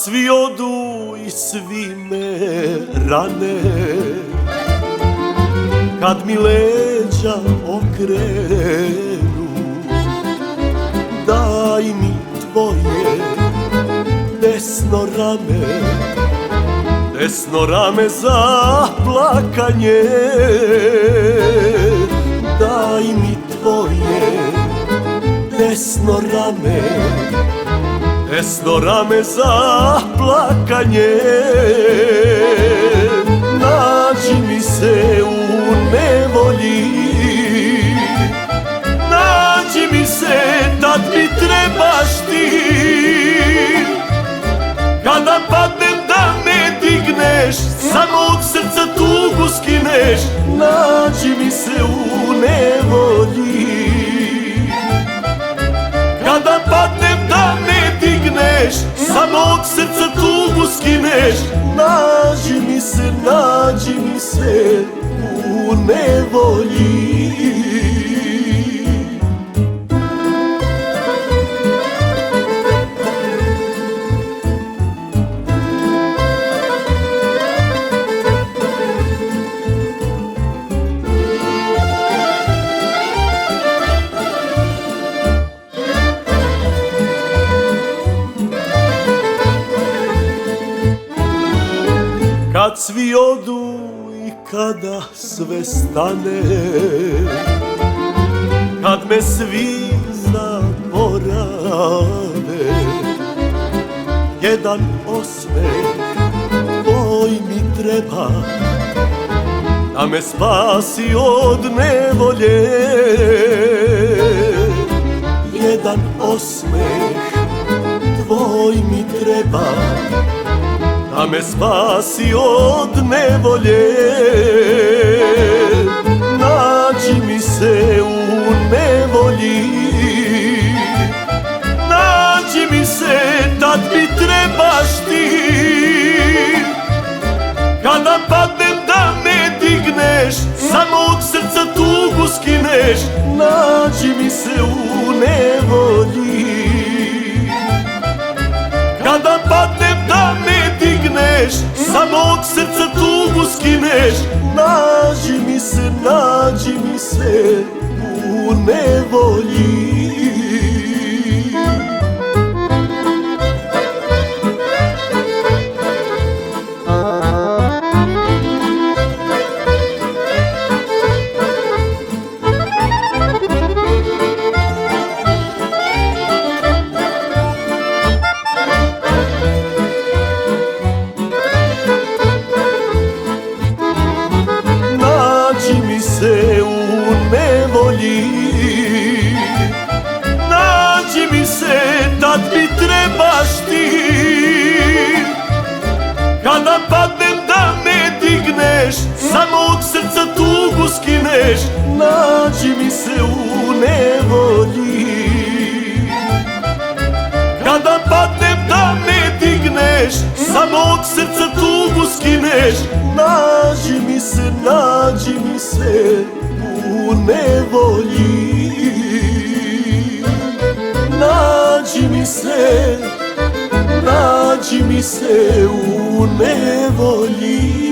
svi odu i svi me rane, kad mi leđa okrenu, daj mi tvoje desno rame za plakanje. Daj mi tvoje desno rame za plakanje. Nađi mi se u nevolji, nađi mi se, tad mi trebaš ti. Kada padnem da me digneš, sa mog srca tugu skineš. Nađi mi se u nevolji, kada padnem da me digneš, sa mog srca tugu skineš. Nađi mi se u nevolji. Kad svi odu i kada sve stane, kad me svi zaborave, jedan osmeh tvoj mi treba da me spasi od nevolje. Jedan osmeh tvoj mi treba da me spasi od nevolje. Nađi mi se u nevolji, nađi mi se, tad mi trebaš ti. Kada padnem da me digneš, sa mog srca tugu skineš. Nađi mi se u nevolji, kada padnem da me digneš, sa mog srca tugu skineš. Nađi mi se u nevolji. Nađi mi se u nevolji, nađi mi se, tad mi trebaš ti. Kada padnem da me digneš, sa mog srca tugu skineš. Nađi mi se u nevolji, kada padnem da me digneš, sa mog srca tugu skineš. Nađi mi se u nevolji, nađi mi se u nevolji.